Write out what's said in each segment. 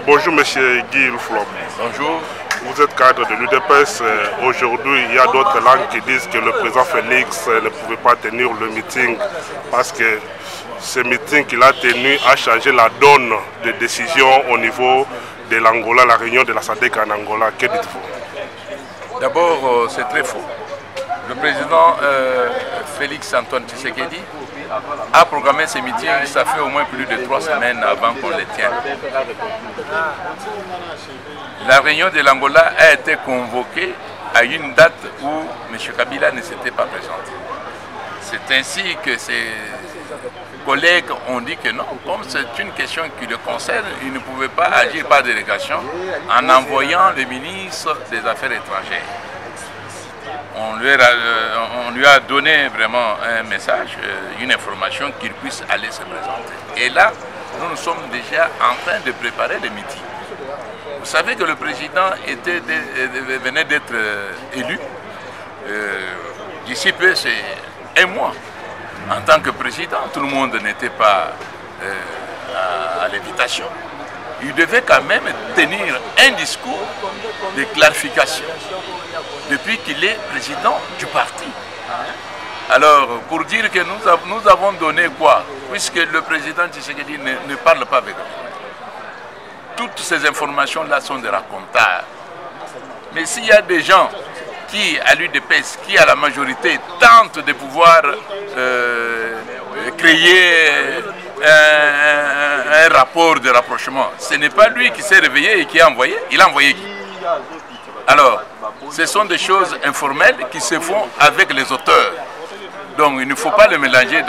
Bonjour Monsieur Guy Flom. Bonjour. Vous êtes cadre de l'UDPS. Aujourd'hui, il y a d'autres langues qui disent que le président Félix ne pouvait pas tenir le meeting parce que ce meeting qu'il a tenu a changé la donne de décision au niveau de l'Angola, la réunion de la SADC en Angola. Que dites-vous? D'abord, c'est très faux. Le président Félix Antoine Tshisekedi a programmé ces meetings, ça fait au moins plus de 3 semaines avant qu'on les tienne. La réunion de l'Angola a été convoquée à une date où M. Kabila ne s'était pas présenté. C'est ainsi que ses collègues ont dit que non, comme c'est une question qui le concerne, il ne pouvait pas agir par délégation en envoyant le ministre des Affaires étrangères. On lui a donné vraiment un message, une information qu'il puisse aller se présenter. Et là, nous sommes déjà en train de préparer le meeting. Vous savez que le président venait d'être élu. D'ici peu, c'est un mois. En tant que président, tout le monde n'était pas à l'invitation. Il devait quand même tenir un discours de clarification depuis qu'il est président du parti. Alors, pour dire que nous avons donné quoi? Puisque le président Tshisekedi ne parle pas avec nous. Toutes ces informations-là sont des racontages. Mais s'il y a des gens qui, à l'UDPS, qui à la majorité, tentent de pouvoir créer un rapport de rapprochement, ce n'est pas lui qui s'est réveillé et qui a envoyé, il a envoyé qui? Alors, ce sont des choses informelles qui se font avec les auteurs. Donc, il ne faut pas le mélanger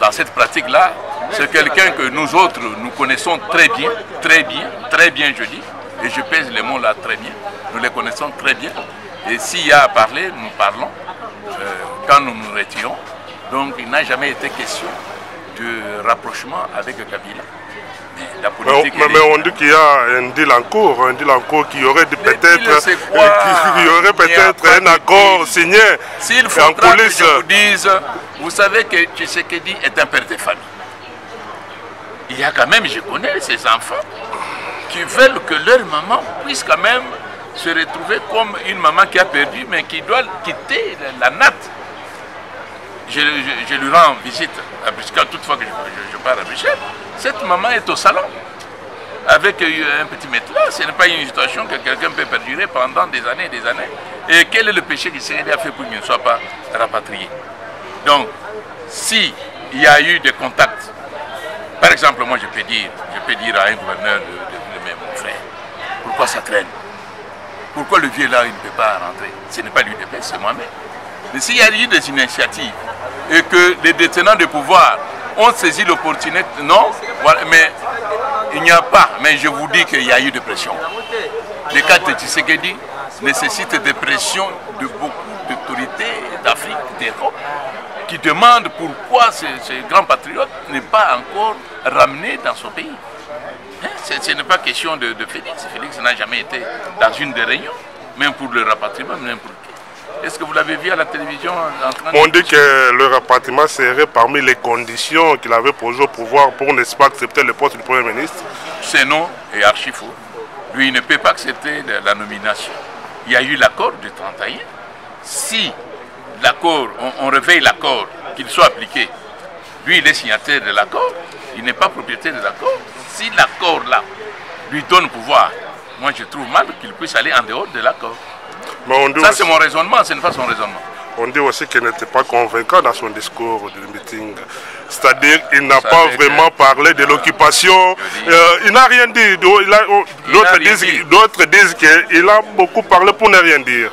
dans cette pratique-là. C'est quelqu'un que nous autres, nous connaissons très bien, je dis, et je pèse les mots là très bien. Nous les connaissons très bien. Et s'il y a à parler, nous parlons quand nous nous retirons. Donc, il n'a jamais été question de rapprochement avec Kabila. La politique, mais on dit qu'il y a un deal en cours, qu'il y aurait peut-être un accord signé. S'il faudra que je vous dise, vous savez que Tshisekedi est un père de famille. Il y a quand même, je connais ces enfants qui veulent que leur maman puisse quand même se retrouver comme une maman qui a perdu, mais qui doit quitter la natte. Je lui rends visite à Bruxelles, toutefois que je pars à Bruxelles. Cette maman est au salon avec un petit matelas. Ce n'est pas une situation que quelqu'un peut perdurer pendant des années et des années. Et quel est le péché qui s'est fait pour qu'il ne soit pas rapatrié? Donc, s'il y a eu des contacts, par exemple, moi je peux dire à un gouverneur de mon frère, pourquoi ça traîne? Pourquoi le vieux là il ne peut pas rentrer? Ce n'est pas lui de paix, c'est moi-même. Mais s'il y a eu des initiatives et que les détenants de pouvoir ont saisi l'opportunité, non, voilà, mais il n'y a pas, mais je vous dis qu'il y a eu des pressions. Le cas de Tshisekedi nécessite des pressions de beaucoup d'autorités d'Afrique, d'Europe, qui demandent pourquoi ce grand patriote n'est pas encore ramené dans son pays. Ce n'est pas question de Félix. Félix n'a jamais été dans une des réunions, même pour le rapatriement, même pour... Est-ce que vous l'avez vu à la télévision en train de... On dit que le rapatriement serait parmi les conditions qu'il avait posées au pouvoir pour ne pas accepter le poste du Premier ministre. C'est non et archi faux. Lui, il ne peut pas accepter la nomination. Il y a eu l'accord du 31. Si l'accord, on réveille l'accord, qu'il soit appliqué, lui, il est signataire de l'accord, il n'est pas propriétaire de l'accord. Si l'accord là lui donne pouvoir, moi je trouve mal qu'il puisse aller en dehors de l'accord. Ça, c'est mon raisonnement, ce n'est pas son raisonnement. On dit aussi qu'il n'était pas convaincant dans son discours du meeting. C'est-à-dire qu'il n'a pas vraiment parlé de l'occupation. Il n'a rien dit. D'autres disent qu'il a beaucoup parlé pour ne rien dire.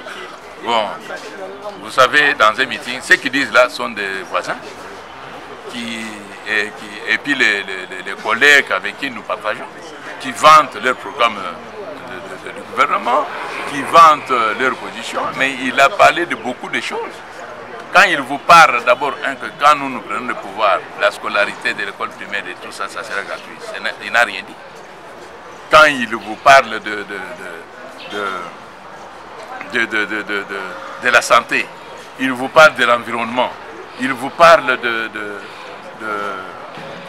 Bon, vous savez, dans un meeting, ceux qui disent là sont des voisins. Et puis les collègues avec qui nous partageons, qui vantent leur programme du gouvernement, qui vantent leur position, mais il a parlé de beaucoup de choses. Quand il vous parle d'abord, que quand nous prenons le pouvoir, la scolarité de l'école primaire et tout ça, ça sera gratuit. Il n'a rien dit. Quand il vous parle de la santé, il vous parle de l'environnement, il vous parle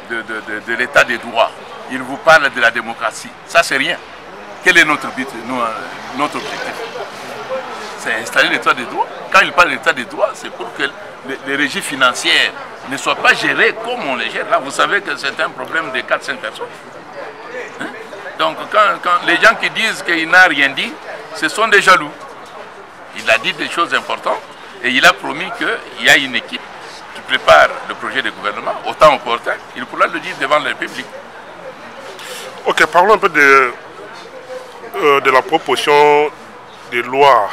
de l'état des droits. Il vous parle de la démocratie. Ça, c'est rien. Quel est notre but, notre objectif? C'est installer l'état des droits. Quand il parle de l'état des droits, c'est pour que les régies financières ne soient pas gérées comme on les gère. Là, vous savez que c'est un problème de 4-5 personnes. Hein? Donc, quand les gens qui disent qu'il n'a rien dit, ce sont des jaloux. Il a dit des choses importantes et il a promis qu'il y a une équipe qui prépare le projet de gouvernement, autant opportun, il pourra le dire devant le public. Ok, parlons un peu de la proposition de loi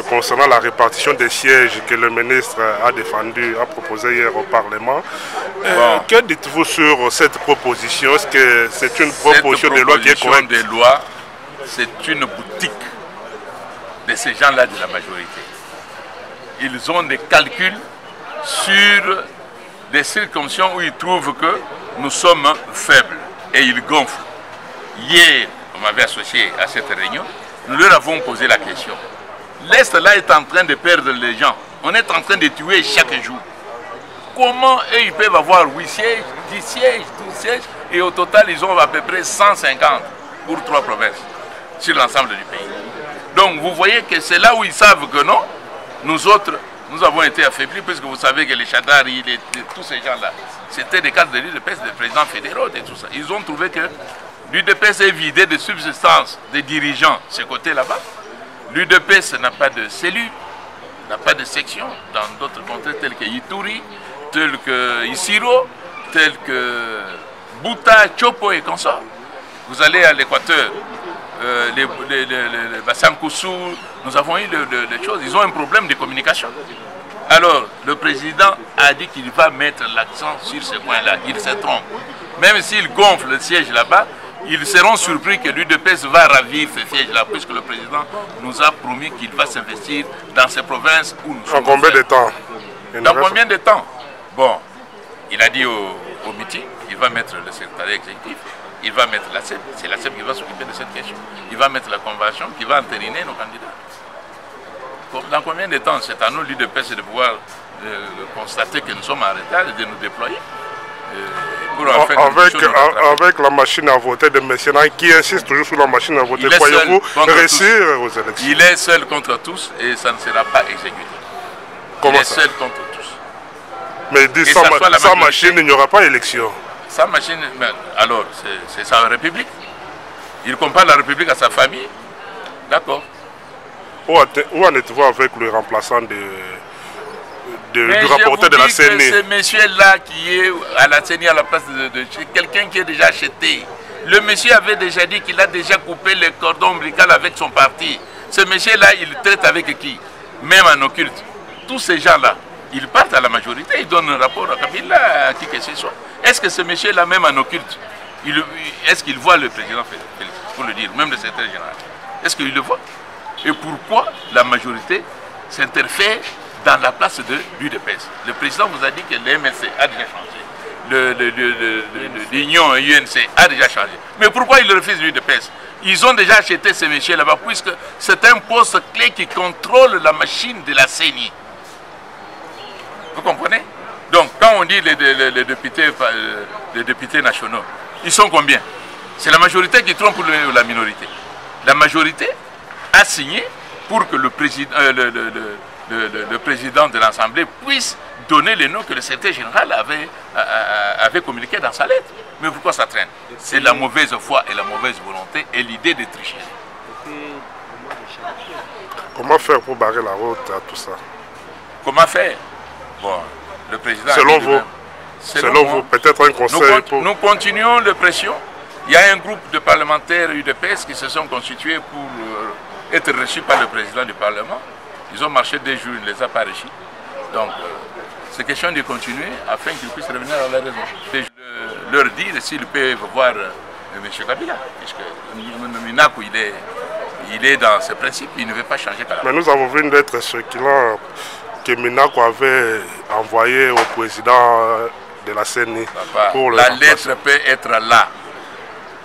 concernant la répartition des sièges que le ministre a défendu, a proposé hier au Parlement. Bon. Que dites-vous sur cette proposition? Est-ce que c'est une proposition de loi qui est correcte? Cette proposition de loi, c'est une boutique de ces gens-là de la majorité. Ils ont des calculs sur des circonstances où ils trouvent que nous sommes faibles et ils gonflent. Hier, on m'avait associé à cette réunion, nous leur avons posé la question. L'Est là est en train de perdre les gens. On est en train de tuer chaque jour. Comment eux ils peuvent avoir 8 sièges, 10 sièges, 12 sièges et au total ils ont à peu près 150 pour 3 provinces sur l'ensemble du pays. Donc vous voyez que c'est là où ils savent que non, nous autres, nous avons été affaiblis puisque vous savez que les Chadari, tous ces gens-là, c'était des cadres de l'UDPS, des présidents fédéraux et tout ça. Ils ont trouvé que l'UDPS est vidé de subsistance des dirigeants, ce côté là-bas. L'UDPS n'a pas de cellule, n'a pas de section dans d'autres contrées tels que Ituri, tels que Isiro, tels que Bouta, Chopo et consorts. Vous allez à l'Équateur, les Bassankoussou, nous avons eu des choses, ils ont un problème de communication. Alors, le président a dit qu'il va mettre l'accent sur ce point-là, il se trompe. Même s'il gonfle le siège là-bas, ils seront surpris que l'UDPS va ravir ce siège-là, puisque le président nous a promis qu'il va s'investir dans ces provinces où nous sommes. En combien de temps? Dans combien de temps? Bon, il a dit au meeting, il va mettre le secrétariat exécutif, il va mettre la CEP, c'est la CEP qui va s'occuper de cette question. Il va mettre la convention qui va entériner nos candidats. Dans combien de temps? C'est à nous, l'UDPS, de pouvoir constater que nous sommes en retard et de nous déployer. Avec la machine à voter de Messiaen qui insiste toujours sur la machine à voter, croyez-vous réussir aux élections? Il est seul contre tous et ça ne sera pas exécuté. Comment il est ça? Seul contre tous. Mais il dit sans machine, il n'y aura pas élection. Sans machine, alors c'est sa république. Il compare la république à sa famille. D'accord. Où en êtes-vous avec le remplaçant du rapporteur de la CENI? Ce monsieur-là qui est à la CENI à la place de quelqu'un qui est déjà acheté. Le monsieur avait déjà dit qu'il a déjà coupé le cordon ombilical avec son parti. Ce monsieur-là, il traite avec qui? Même en occulte. Tous ces gens-là, ils partent à la majorité, ils donnent un rapport à Kabila, à qui que ce soit. Est-ce que ce monsieur-là, même en occulte, est-ce qu'il voit le président Félix, pour le dire, même le secrétaire général? Est-ce qu'il le voit? Et pourquoi la majorité s'interfère dans la place de l'UDPS? Le président vous a dit que le MLC a déjà changé. L'Union UNC a déjà changé. Mais pourquoi il refuse l'UDPS? Ils ont déjà acheté ces messieurs là-bas, puisque c'est un poste clé qui contrôle la machine de la CENI. Vous comprenez? Donc, quand on dit les députés nationaux, ils sont combien? C'est la majorité qui trompe la minorité. La majorité a signé pour que le président de l'Assemblée puisse donner les noms que le secrétaire général avait communiqué dans sa lettre. Mais pourquoi ça traîne? C'est la mauvaise foi et la mauvaise volonté et l'idée de tricher. Comment faire pour barrer la route à tout ça? Comment faire? Bon, le président... Selon vous, peut-être un conseil nous continuons les pressions. Il y a un groupe de parlementaires UDPS qui se sont constitués pour être reçus par le président du Parlement. Ils ont marché 2 jours, il ne les a pas reçus. Donc, c'est question de continuer afin qu'ils puissent revenir à la raison. Et je leur dire s'ils peuvent voir M. Kabila, puisque Minakou, il est dans ses principes, il ne veut pas changer Kabila. Mais nous avons vu une lettre circulant que Minakou avait envoyée au président de la CENI. La lettre peut être là.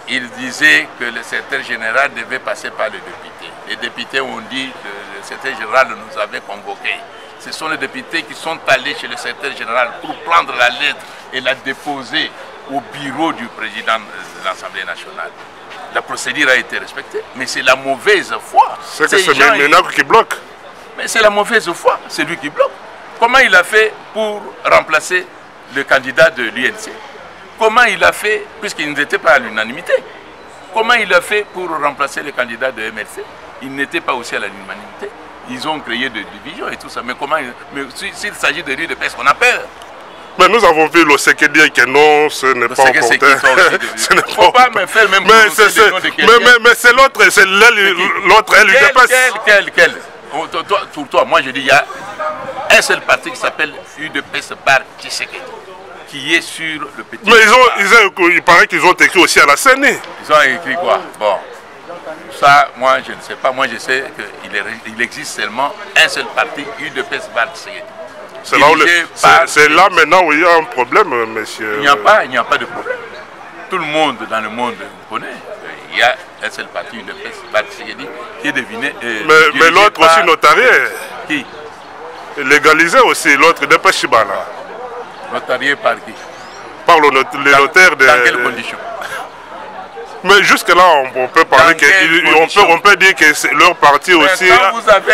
Il disait que le secrétaire général devait passer par les députés. Les députés ont dit que le secrétaire général nous avait convoqués. Ce sont les députés qui sont allés chez le secrétaire général pour prendre la lettre et la déposer au bureau du président de l'Assemblée nationale. La procédure a été respectée, mais c'est la mauvaise foi. C'est que c'est Ménac qui bloque. Mais c'est la mauvaise foi, c'est lui qui bloque. Comment il a fait pour remplacer le candidat de l'UNC? Comment il a fait, puisqu'il n'était pas à l'unanimité? Comment il a fait pour remplacer le candidat de MLC? Il n'était pas aussi à l'unanimité. Ils ont créé des divisions et tout ça. Mais comment, s'il s'agit de l'UDPS, on a peur. Mais nous avons vu le CEC dire que non, ce n'est pas opportun. Il ne faut pas me faire même mais c'est l'autre, c'est l'autre l'UDPS. Quel Pour toi, moi je dis, il y a un seul parti qui s'appelle UDPS par Tshisekedi, qui est sur le petit... Mais il paraît qu'ils ont écrit aussi à la CENI. Ils ont écrit quoi? Bon, ça, moi je ne sais pas. Moi je sais qu'il existe seulement un seul parti, UDPS par Tshisekedi. C'est là maintenant où il y a un problème, monsieur. Il n'y a pas de problème. Tout le monde dans le monde connaît. Il y a un seul parti, UDPS par Tshisekedi, qui est deviné... mais l'autre aussi notarié. Qui? Légalisé aussi, l'autre de Chibala. Notarié par qui? Par les notaires de... Dans quelles conditions? Mais jusque-là, on peut parler on peut dire que leur parti aussi,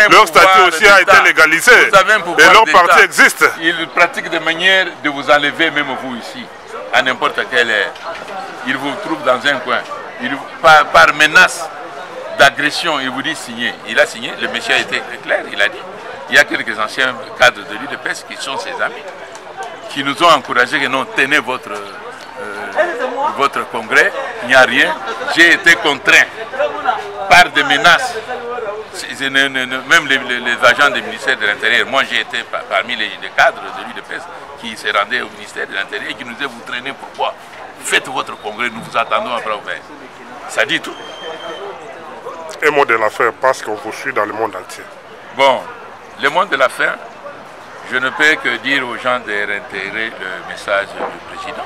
leur statut aussi a été légalisé. Et leur parti existe. Ils pratiquent de manière de vous enlever, même vous ici, à n'importe quelle heure. Ils vous trouvent dans un coin. Par menace d'agression, il vous dit signer. Il a signé, le monsieur a été clair, il a dit. Il y a quelques anciens cadres de l'UDPS qui sont ses amis, qui nous ont encouragé que non, tenez votre congrès, il n'y a rien. J'ai été contraint par des menaces, même les agents du ministère de l'Intérieur. Moi j'ai été parmi les cadres de l'UDPS qui se rendaient au ministère de l'Intérieur et qui nous disaient, vous traînez pourquoi? Faites votre congrès, nous vous attendons après ouvert. Ça dit tout. Un mot de la fin, parce qu'on vous suit dans le monde entier. Bon, le mot de la fin, je ne peux que dire aux gens de réintégrer le message du président.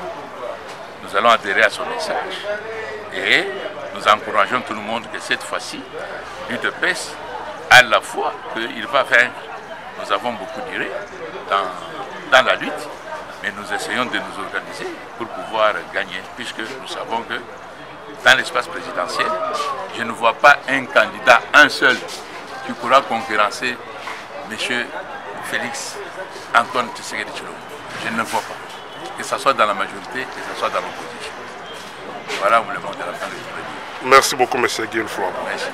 Nous allons adhérer à son message. Et nous encourageons tout le monde que cette fois-ci, l'UDPS a la foi qu'il va vaincre. Nous avons beaucoup duré dans la lutte, mais nous essayons de nous organiser pour pouvoir gagner, puisque nous savons que dans l'espace présidentiel, je ne vois pas un candidat, un seul, qui pourra concurrencer M. Félix Antoine Tshisekedi Tshilombo. Je ne le vois pas. Que ce soit dans la majorité, que ce soit dans l'opposition. Voilà le monde de la fin de l'histoire. Merci beaucoup, M. Guy Florent. Merci.